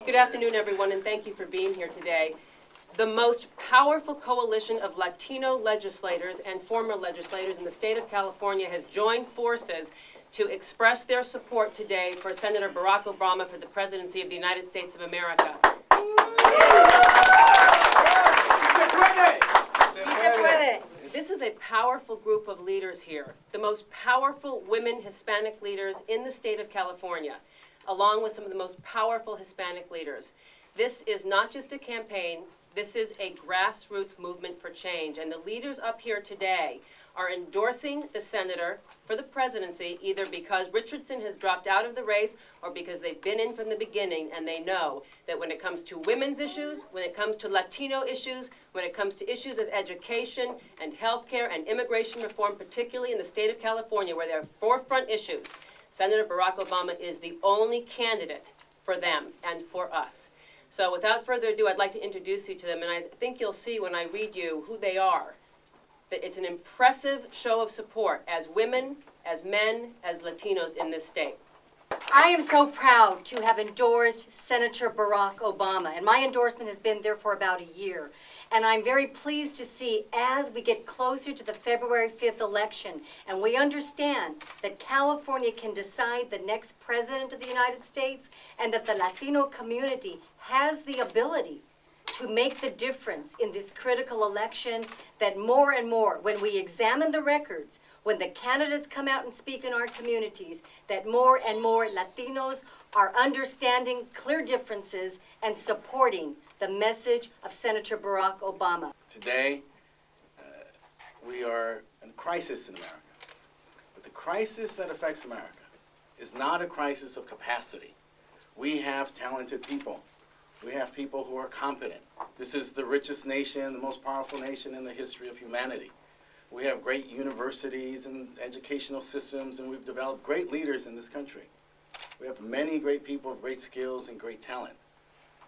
Good afternoon, everyone, and thank you for being here today. The most powerful coalition of Latino legislators and former legislators in the state of California has joined forces to express their support today for Senator Barack Obama for the presidency of the United States of America. This is a powerful group of leaders here, the most powerful women Hispanic leaders in the state of California, along with some of the most powerful Hispanic leaders. This is not just a campaign, this is a grassroots movement for change, and the leaders up here today are endorsing the senator for the presidency either because Richardson has dropped out of the race or because they've been in from the beginning and they know that when it comes to women's issues, when it comes to Latino issues, when it comes to issues of education and healthcare and immigration reform, particularly in the state of California where there are forefront issues, Senator Barack Obama is the only candidate for them and for us. So without further ado, I'd like to introduce you to them, and I think you'll see when I read you who they are, that it's an impressive show of support as women, as men, as Latinos in this state. I am so proud to have endorsed Senator Barack Obama, and my endorsement has been there for about a year. And I'm very pleased to see as we get closer to the February 5th election, and we understand that California can decide the next president of the United States, and that the Latino community has the ability to make the difference in this critical election, that more and more, when we examine the records, when the candidates come out and speak in our communities, that more and more Latinos are understanding clear differences and supporting the message of Senator Barack Obama. Today, we are in a crisis in America. But the crisis that affects America is not a crisis of capacity. We have talented people. We have people who are competent. This is the richest nation, the most powerful nation in the history of humanity. We have great universities and educational systems, and we've developed great leaders in this country. We have many great people with great skills and great talent.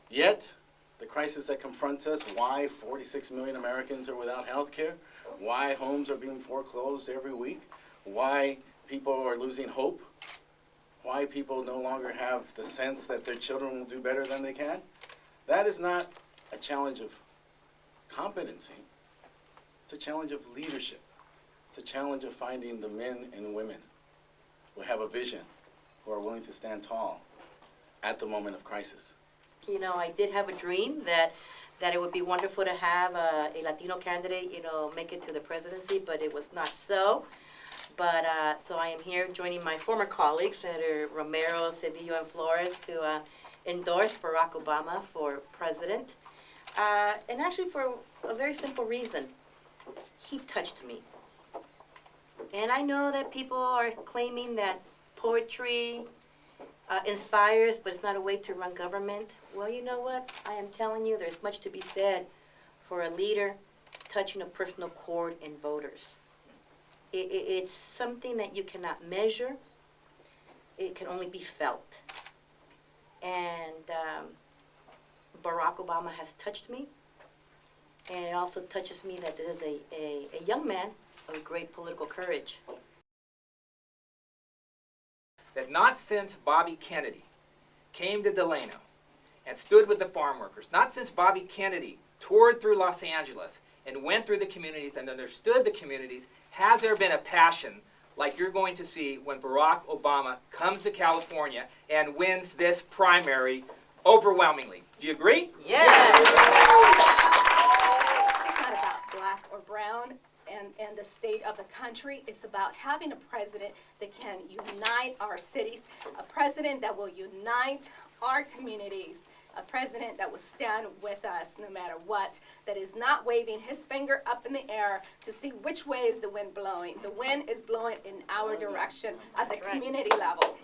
Yet, the crisis that confronts us, why 46 million Americans are without health care, why homes are being foreclosed every week, why people are losing hope, why people no longer have the sense that their children will do better than they can, that is not a challenge of competency. It's a challenge of leadership. It's a challenge of finding the men and women who have a vision, who are willing to stand tall at the moment of crisis. You know, I did have a dream that it would be wonderful to have a Latino candidate, you know, make it to the presidency, but it was not so. But so I am here joining my former colleagues, Senator Romero, Cedillo, and Flores, to endorse Barack Obama for president. And actually for a very simple reason. He touched me. And I know that people are claiming that poetry inspires, but it's not a way to run government. Well, you know what? I am telling you, there's much to be said for a leader touching a personal chord in voters. It's something that you cannot measure. It can only be felt. And Barack Obama has touched me. And it also touches me that this is a young man of great political courage. That not since Bobby Kennedy came to Delano and stood with the farm workers, not since Bobby Kennedy toured through Los Angeles and went through the communities and understood the communities, has there been a passion like you're going to see when Barack Obama comes to California and wins this primary overwhelmingly. Do you agree? Yes. It's not about black or brown and the state of the country. It's about having a president that can unite our cities, a president that will unite our communities, a president that will stand with us no matter what, that is not waving his finger up in the air to see which way is the wind blowing. The wind is blowing in our direction at the community level.